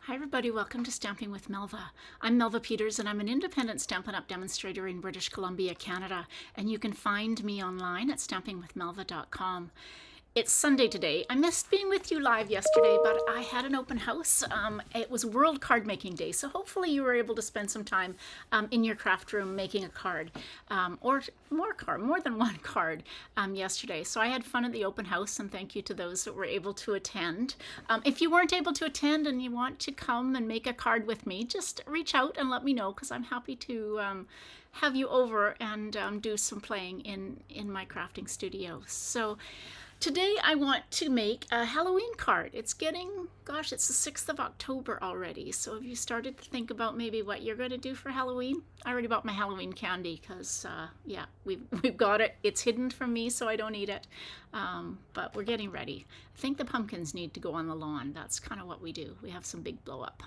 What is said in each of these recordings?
Hi everybody, welcome to Stamping with Melva. I'm Melva Peters and I'm an independent Stampin' Up! Demonstrator in British Columbia, Canada, and you can find me online at stampingwithmelva.com. It's Sunday today. I missed being with you live yesterday, but I had an open house. It was World Card Making Day, so hopefully you were able to spend some time in your craft room making a card, or more than one card yesterday. So I had fun at the open house, and thank you to those that were able to attend. If you weren't able to attend and you want to come and make a card with me, just reach out and let me know, because I'm happy to have you over and do some playing in my crafting studio. So today I want to make a Halloween card. It's getting, gosh, it's the 6th of October already. So have you started to think about maybe what you're going to do for Halloween? I already bought my Halloween candy because, yeah, we've got it. It's hidden from me, so I don't eat it. But we're getting ready. I think the pumpkins need to go on the lawn. That's kind of what we do. We have some big blow-up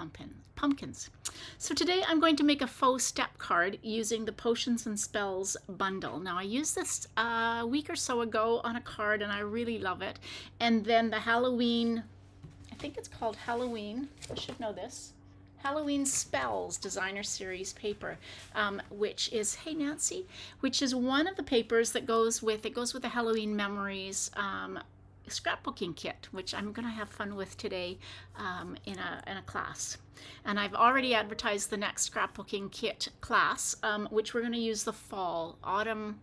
pumpkins. So today I'm going to make a faux step card using the Potions and Spells bundle. Now I used this a week or so ago on a card and I really love it. And then the Halloween, I think it's called Halloween, I should know this, Halloween Spells Designer Series paper, which is, hey Nancy, which is one of the papers that goes with the Halloween Memories scrapbooking kit, which I'm going to have fun with today in a class. And I've already advertised the next scrapbooking kit class, which we're going to use the autumn.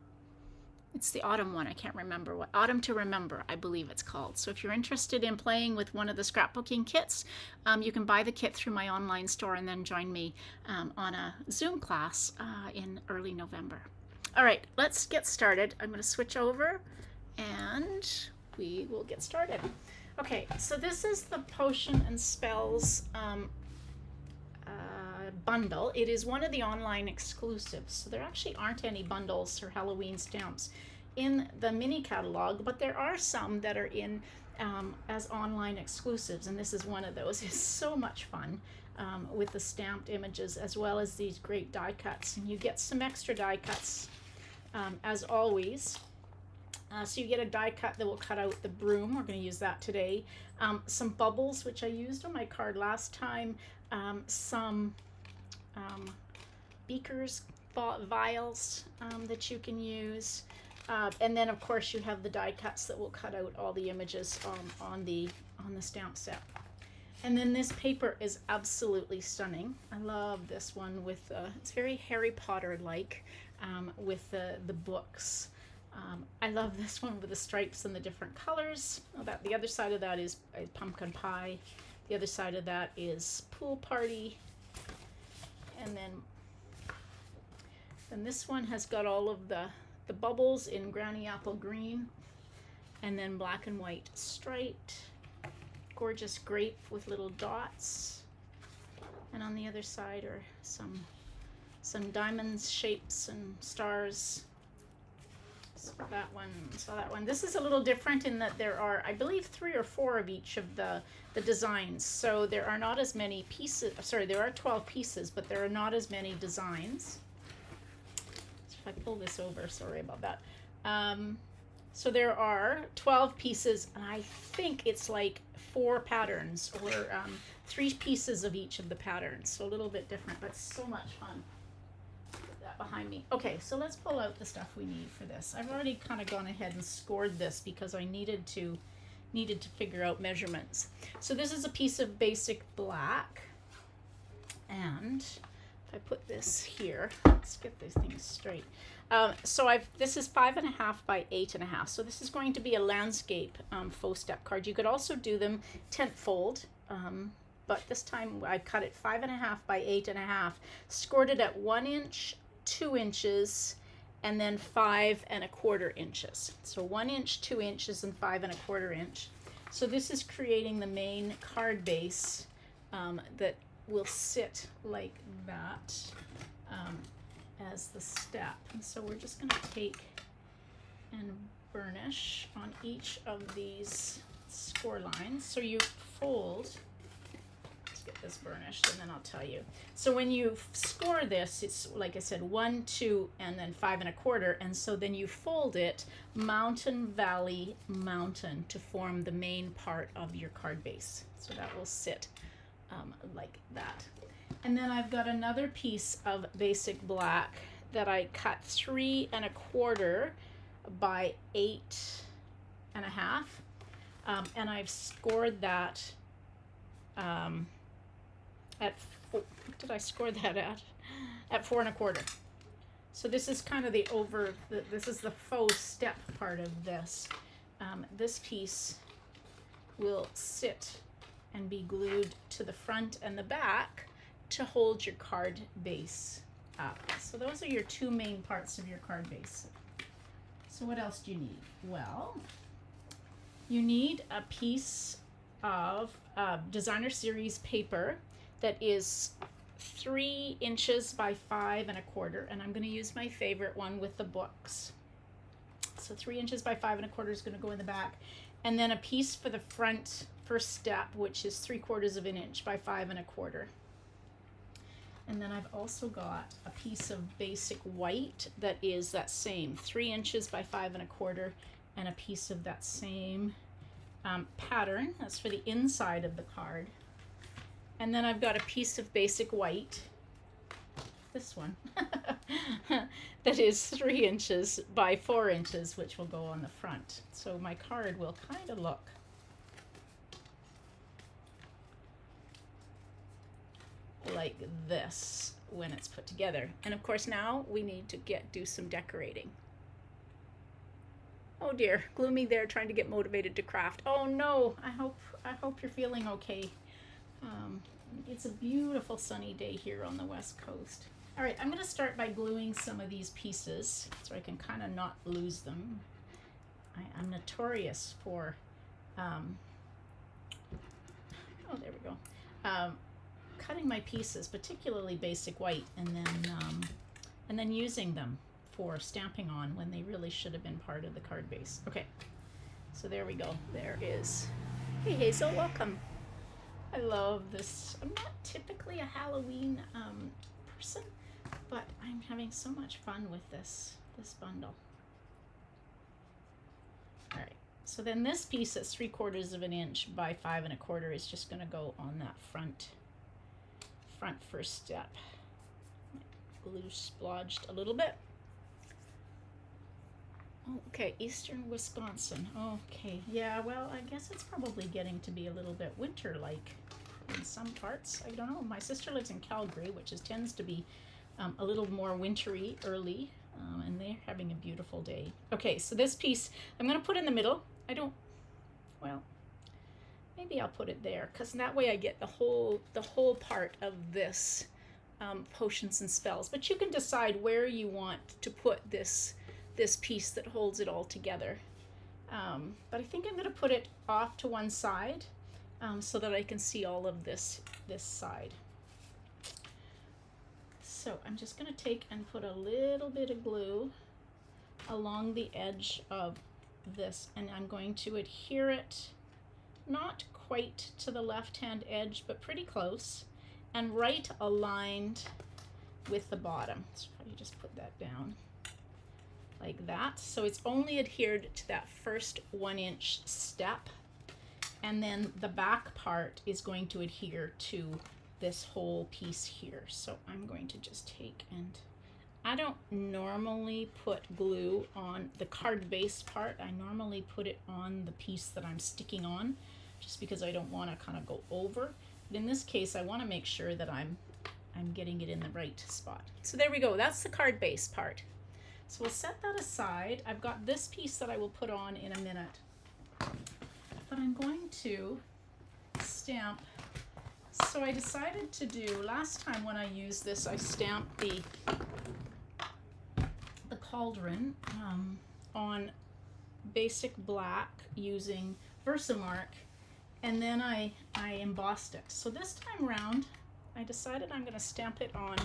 It's the autumn one. I can't remember what. Autumn to Remember, I believe it's called. So if you're interested in playing with one of the scrapbooking kits, you can buy the kit through my online store and then join me on a Zoom class in early November. All right, let's get started. I'm going to switch over and we will get started. Okay, so this is the Potion and Spells bundle. It is one of the online exclusives, so there actually aren't any bundles or Halloween stamps in the mini catalog, but there are some that are in as online exclusives, and this is one of those. It's so much fun with the stamped images as well as these great die cuts, and you get some extra die cuts as always. So you get a die cut that will cut out the broom. We're going to use that today. Some bubbles, which I used on my card last time. Some beakers, vials that you can use. And then, of course, you have the die cuts that will cut out all the images on the stamp set. And then this paper is absolutely stunning. I love this one with, it's very Harry Potter-like with the books. I love this one with the stripes and the different colors. The other side of that is pumpkin pie. The other side of that is pool party. And then this one has got all of the bubbles in Granny Apple green. And then black and white striped. Gorgeous grape with little dots. And on the other side are some diamonds, shapes, and stars. So that one. This is a little different in that there are, I believe, 3 or 4 of each of the designs. So there are not as many pieces. Sorry, there are 12 pieces, but there are not as many designs. So if I pull this over, sorry about that. So there are 12 pieces, and I think it's like 4 patterns or 3 pieces of each of the patterns. So a little bit different, but so much fun. Behind me. Okay, so let's pull out the stuff we need for this. I've already kind of gone ahead and scored this because I needed to figure out measurements. So this is a piece of basic black, and if I put this here, let's get these things straight. So this is 5.5 by 8.5. So this is going to be a landscape faux step card. You could also do them tent fold. But this time I cut it 5.5 by 8.5, scored it at 1 inch, 2 inches, and then 5.25 inches. So 1 inch, 2 inches, and 5.25 inch. So this is creating the main card base that will sit like that as the step. And so we're just going to take and burnish on each of these score lines. So you fold. Get this burnished and then I'll tell you. So when you score this, it's like I said, 1, 2, and then 5.25, and so then you fold it mountain, valley, mountain to form the main part of your card base. So that will sit like that. And then I've got another piece of basic black that I cut 3 1/4 by 8 1/2. And I've scored that at what did I score that at? At 4 1/4. So this is kind of this is the faux step part of this. This piece will sit and be glued to the front and the back to hold your card base up. So those are your 2 main parts of your card base. So what else do you need? Well, you need a piece of designer series paper that is 3 inches by 5 1/4, and I'm going to use my favorite one with the books. So 3 inches by 5 1/4 is going to go in the back, and then a piece for the front first step, which is 3/4 of an inch by 5 1/4. And then I've also got a piece of basic white that is that same 3 inches by 5 1/4, and a piece of that same pattern. That's for the inside of the card. And then I've got a piece of basic white, this one, that is 3 inches by 4 inches, which will go on the front. So my card will kind of look like this when it's put together. And of course now we need to do some decorating. Oh dear, gloomy there trying to get motivated to craft. Oh no, I hope you're feeling okay. It's a beautiful sunny day here on the West Coast. All right, I'm going to start by gluing some of these pieces so I can kind of not lose them. I'm notorious for, oh, there we go, cutting my pieces, particularly basic white, and then using them for stamping on when they really should have been part of the card base. Okay, so there we go. There is, hey Hazel, welcome. I love this. I'm not typically a Halloween person, but I'm having so much fun with this bundle. All right, so then this piece that's 3/4 of an inch by 5 1/4 is just going to go on that front first step. Glue splodged a little bit. Okay, eastern Wisconsin. Okay, yeah, well, I guess it's probably getting to be a little bit winter-like in some parts. I don't know. My sister lives in Calgary, which tends to be a little more wintry early, and they're having a beautiful day. Okay, so this piece I'm going to put in the middle. Well, maybe I'll put it there, because that way I get the whole part of this potions and spells. But you can decide where you want to put this piece that holds it all together. But I think I'm going to put it off to one side so that I can see all of this side. So I'm just going to take and put a little bit of glue along the edge of this, and I'm going to adhere it not quite to the left-hand edge, but pretty close, and right aligned with the bottom. So you just put that down like that. So it's only adhered to that first 1 inch step, and then the back part is going to adhere to this whole piece here. So I'm going to just take, and I don't normally put glue on the card base part. I normally put it on the piece that I'm sticking on, just because I don't want to kind of go over. But in this case, I want to make sure that I'm getting it in the right spot. So there we go. That's the card base part. So we'll set that aside. I've got this piece that I will put on in a minute, but I'm going to stamp. So I decided to do, last time when I used this, I stamped the cauldron on basic black using Versamark, and then I embossed it. So this time around, I decided I'm going to stamp it on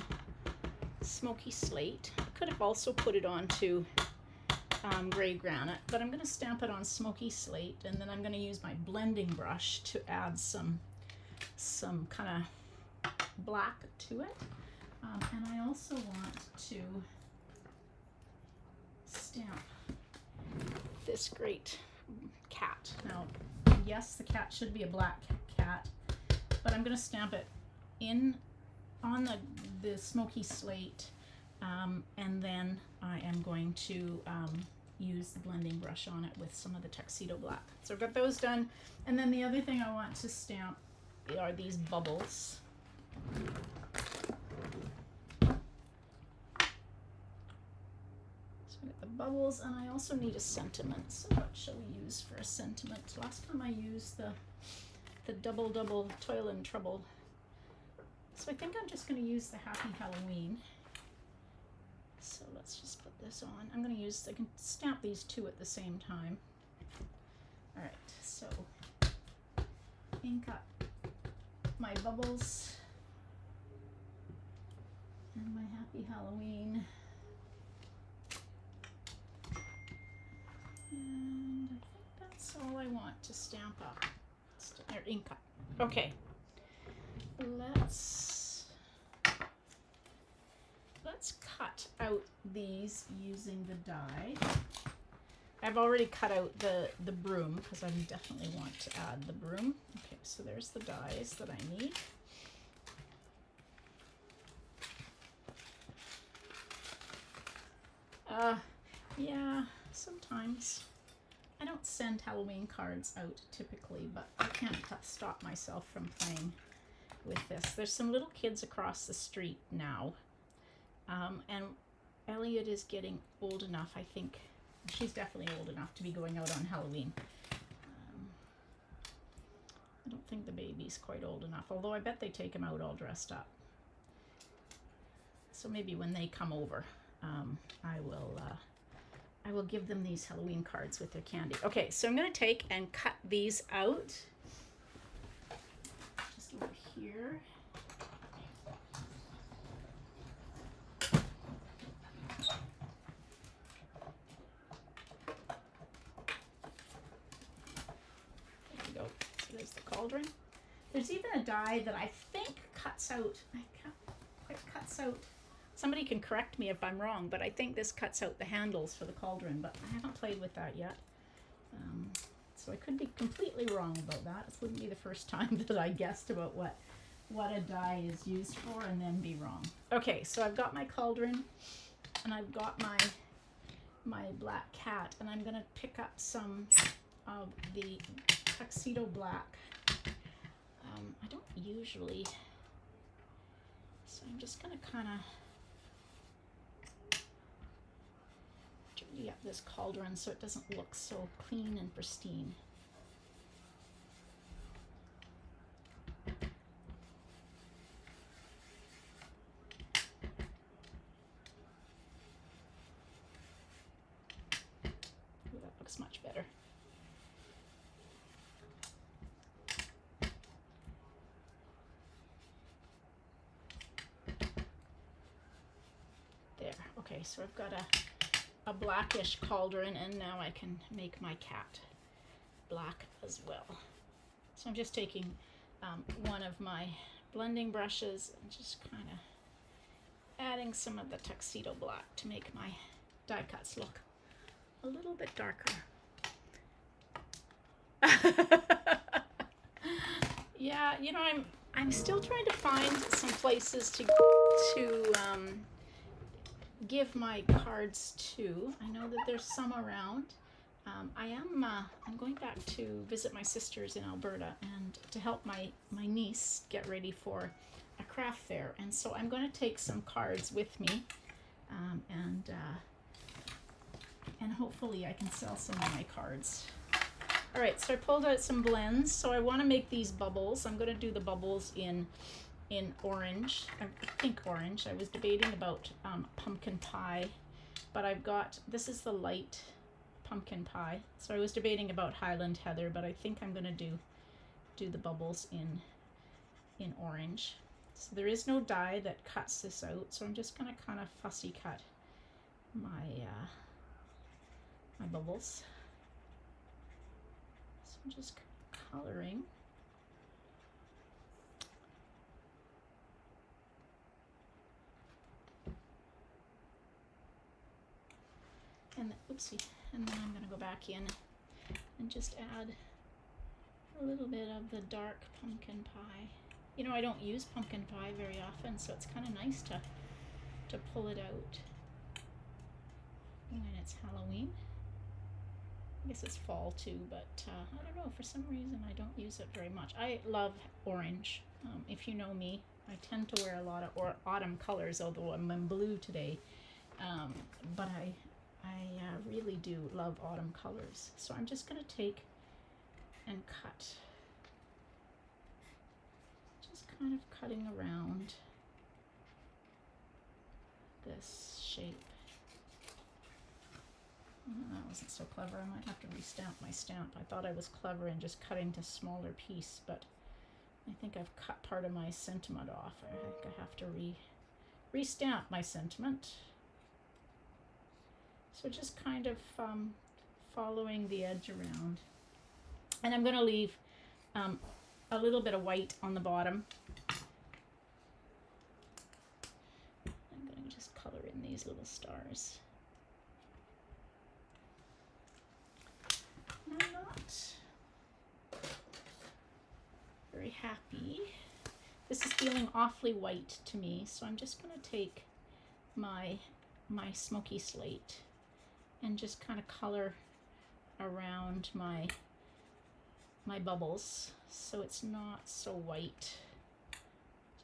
smoky slate. I could have also put it onto gray granite, but I'm going to stamp it on smoky slate, and then I'm going to use my blending brush to add some kind of black to it. And I also want to stamp this great cat. Now, yes, the cat should be a black cat, but I'm going to stamp it in on the smoky slate, and then I am going to use the blending brush on it with some of the tuxedo black. So I've got those done, and then the other thing I want to stamp are these bubbles. The bubbles, and I also need a sentiment. So what shall we use for a sentiment? Last time I used the double toil and trouble. So I think I'm just going to use the Happy Halloween. So let's just put this on. I'm going to use, I can stamp these two at the same time. All right, so ink up my bubbles and my Happy Halloween. And I think that's all I want to stamp up, or ink up. Okay, let's cut out these using the die. I've already cut out the broom because I definitely want to add the broom. Okay, so there's the dies that I need. Yeah, sometimes. I don't send Halloween cards out typically, but I can't stop myself from playing with this. There's some little kids across the street now, and Elliot is getting old enough, I think. She's definitely old enough to be going out on Halloween. I don't think the baby's quite old enough, although I bet they take him out all dressed up. So maybe when they come over, I will give them these Halloween cards with their candy. Okay, so I'm going to take and cut these out. Just over here. There we go. So there's the cauldron. There's even a die that I think cuts out, cuts out. Somebody can correct me if I'm wrong, but I think this cuts out the handles for the cauldron, but I haven't played with that yet. So I could be completely wrong about that. This wouldn't be the first time that I guessed about what a die is used for and then be wrong. Okay, so I've got my cauldron and I've got my black cat, and I'm gonna pick up some of the tuxedo black. I don't usually, so I'm just gonna kind of up this cauldron so it doesn't look so clean and pristine. Ooh, that looks much better. There. Okay, so I've got a blackish cauldron, and now I can make my cat black as well. So I'm just taking one of my blending brushes and just kind of adding some of the tuxedo black to make my die cuts look a little bit darker. Yeah, you know, I'm still trying to find some places to give my cards to. I know that there's some around. I'm going back to visit my sisters in Alberta and to help my niece get ready for a craft fair, and so I'm going to take some cards with me, and hopefully I can sell some of my cards. All right, so I pulled out some blends. So I want to make these bubbles. I'm going to do the bubbles in orange, I think orange. I was debating about pumpkin pie, but I've got, this is the light pumpkin pie. So I was debating about Highland Heather, but I think I'm gonna do the bubbles in orange. So there is no die that cuts this out, so I'm just gonna kind of fussy cut my my bubbles. So I'm just coloring. And oopsie, and then I'm going to go back in and just add a little bit of the dark pumpkin pie. You know, I don't use pumpkin pie very often, so it's kind of nice to pull it out when it's Halloween. I guess it's fall too, but I don't know, for some reason I don't use it very much. I love orange. If you know me, I tend to wear a lot of autumn colors, although I'm in blue today. But I really do love autumn colors. So I'm just going to take and cut. Just kind of cutting around this shape. That wasn't so clever. I might have to restamp my stamp. I thought I was clever in just cutting to smaller piece, but I think I've cut part of my sentiment off. I think I have to restamp my sentiment. So just kind of following the edge around. And I'm going to leave a little bit of white on the bottom. I'm going to just color in these little stars. I'm not very happy. This is feeling awfully white to me, so I'm just going to take my smoky slate and just kind of color around my bubbles so it's not so white.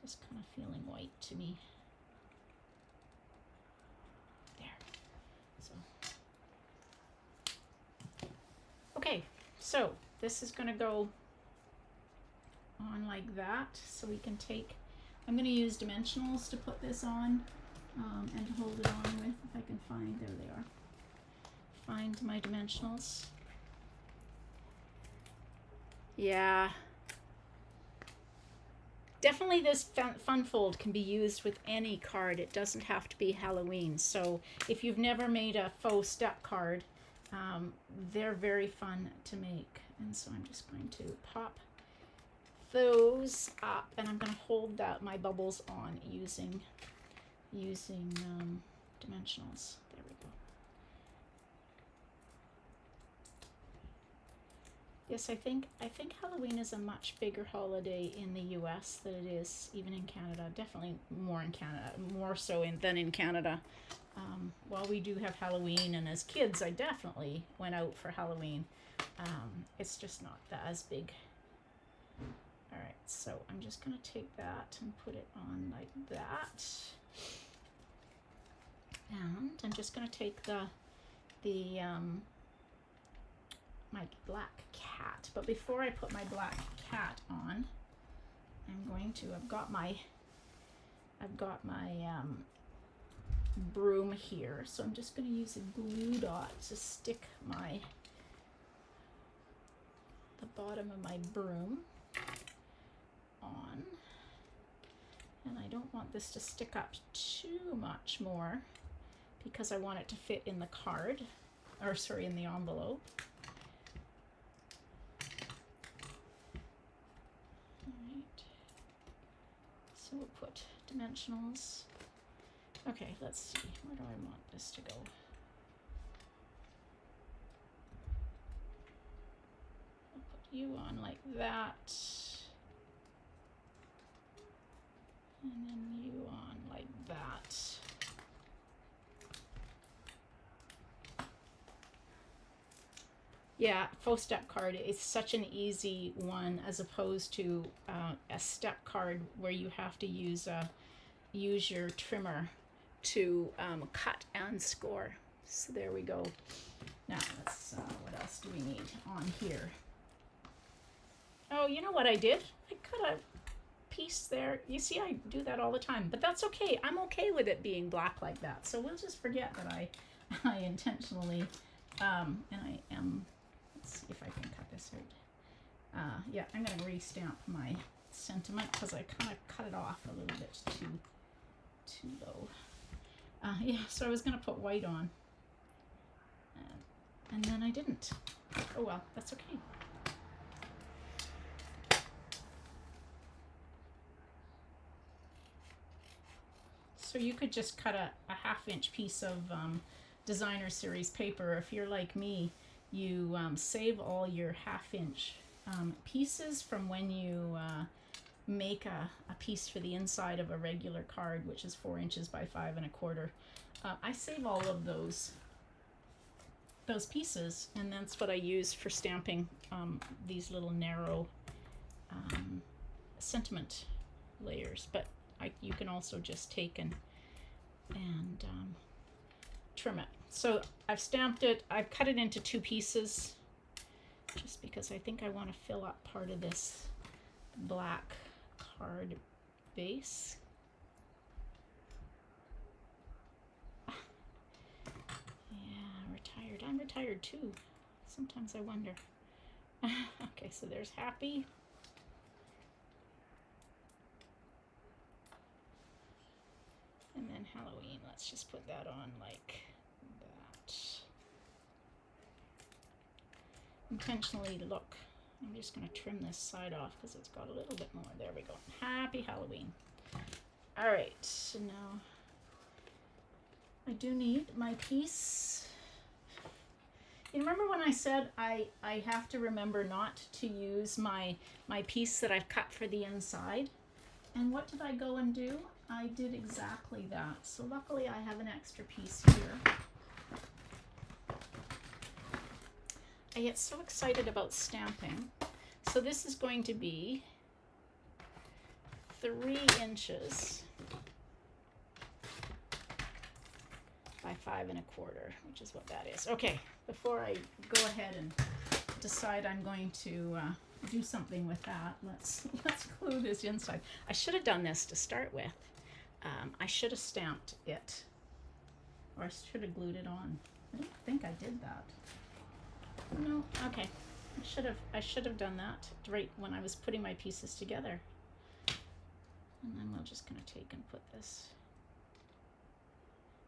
Just kind of feeling white to me. There. So okay, so this is going to go on like that, so we can take, I'm going to use dimensionals to put this on and hold it on with, if I can find, there they are. Find my dimensionals. Yeah. Definitely this fun fold can be used with any card. It doesn't have to be Halloween. So if you've never made a faux step card, they're very fun to make. And so I'm just going to pop those up, and I'm going to hold my bubbles on using dimensionals. There we go. Yes, I think Halloween is a much bigger holiday in the US than it is even in Canada. Definitely more in Canada, more so than in Canada. While we do have Halloween, and as kids I definitely went out for Halloween, it's just not as big. All right, so I'm just going to take that and put it on like that. And I'm just going to take my black cat. But before I put my black cat on, I've got my broom here. So I'm just going to use a glue dot to stick the bottom of my broom on. And I don't want this to stick up too much more because I want it to fit in the card, or sorry, in the envelope. Alright, so we'll put dimensionals. Okay, let's see, where do I want this to go? I'll put you on like that. And then you on like that. Yeah, faux step card is such an easy one as opposed to a step card where you have to use your trimmer to cut and score. So there we go. Now let's what else do we need on here? Oh, you know what I did? I cut a piece there. You see, I do that all the time, but that's okay. I'm okay with it being black like that. So we'll just forget that I intentionally and I am. Let's see if I can cut this out. Yeah, I'm going to restamp my sentiment because I kind of cut it off a little bit too low. Yeah, so I was going to put white on, and then I didn't. Oh well, that's okay. So you could just cut a half-inch piece of designer series paper. If you're like me, you save all your half-inch pieces from when you make a piece for the inside of a regular card, which is 4 inches by 5 1/4. I save all of those pieces, and that's what I use for stamping these little narrow sentiment layers. But you can also just take and trim it. So I've stamped it. I've cut it into 2 pieces just because I think I want to fill up part of this black card base. Yeah, retired. I'm retired too. Sometimes I wonder. Okay, so there's happy. And then Halloween, let's just put that on like that. Intentionally, look, I'm just going to trim this side off because it's got a little bit more. There we go. Happy Halloween. All right, so now I do need my piece. You remember when I said I have to remember not to use my piece that I've cut for the inside? And what did I go and do? I did exactly that. So luckily I have an extra piece here. I get so excited about stamping. So this is going to be 3 inches by 5 1/4, which is what that is. Okay, before I go ahead and decide I'm going to do something with that, let's glue this inside. I should have done this to start with. I should have stamped it, or I should have glued it on. I don't think I did that. No, okay. I should have done that right when I was putting my pieces together. And then we're just going to take and put this.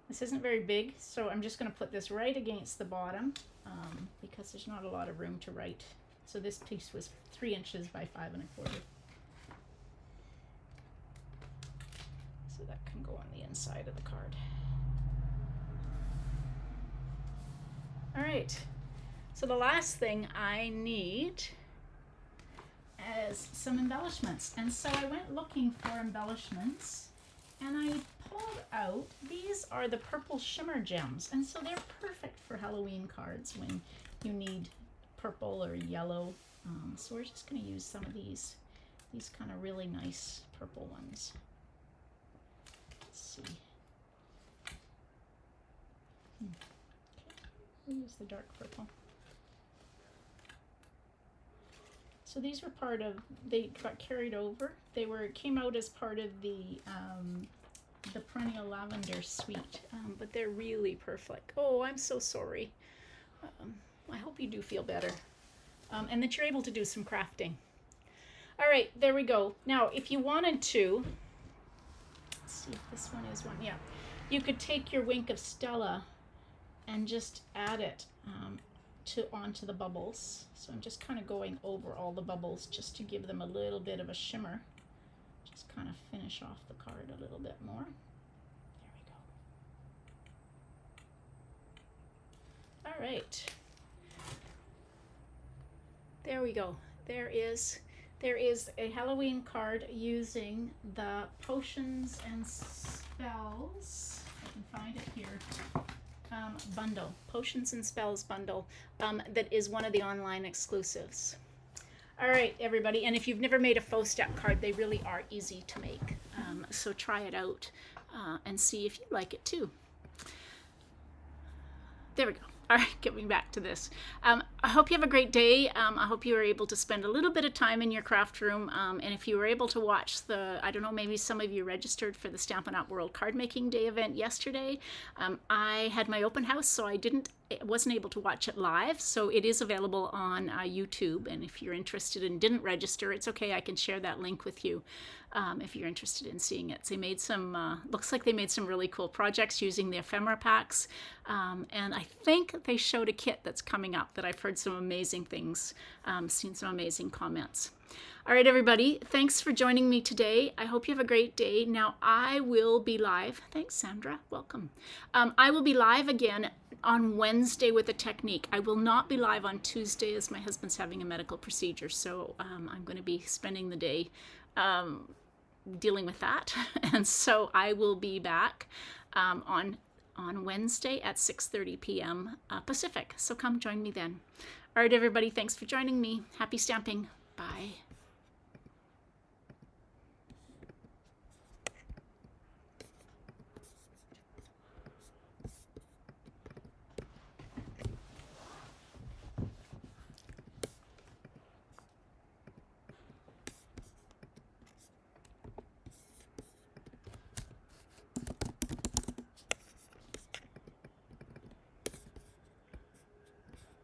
This isn't very big, so I'm just going to put this right against the bottom because there's not a lot of room to write. So this piece was 3 inches by 5 1/4. So that can go on the inside of the card. All right. So the last thing I need is some embellishments. And so I went looking for embellishments, and I pulled out, these are the purple shimmer gems. And so they're perfect for Halloween cards when you need purple or yellow. So we're just going to use some of these kind of really nice purple ones. Let's see. Okay. We'll use the dark purple. So these were part of, they got carried over. Came out as part of the perennial lavender suite, but they're really perfect. Oh, I'm so sorry. I hope you do feel better, and that you're able to do some crafting. All right, there we go. Now, if you wanted to, let's see if this one is one. Yeah, you could take your Wink of Stella and just add it onto the bubbles. So I'm just kind of going over all the bubbles just to give them a little bit of a shimmer. Just kind of finish off the card a little bit more. There we go. All right. There we go. There is a Halloween card using the Potions and Spells. I can find it here. Bundle, Potions and Spells bundle, that is one of the online exclusives. All right, everybody, and if you've never made a Faux Step card, they really are easy to make. So try it out and see if you like it too. There we go. All right, getting back to this. I hope you have a great day. I hope you were able to spend a little bit of time in your craft room. And if you were able to watch I don't know, maybe some of you registered for the Stampin' Up! World Card Making Day event yesterday. I had my open house, so I wasn't able to watch it live. So it is available on YouTube. And if you're interested and didn't register, it's okay. I can share that link with you if you're interested in seeing it. So they made some, looks like they made some really cool projects using the ephemera packs. And I think they showed a kit that's coming up that I've heard some amazing things, seen some amazing comments. All right, everybody, thanks for joining me today. I hope you have a great day. Now, I will be live. Thanks, Sandra. Welcome. I will be live again on Wednesday with a technique. I will not be live on Tuesday as my husband's having a medical procedure, so I'm going to be spending the day dealing with that. And so I will be back on Wednesday at 6:30 p.m. Pacific. So come join me then. All right, everybody, thanks for joining me. Happy stamping. Bye.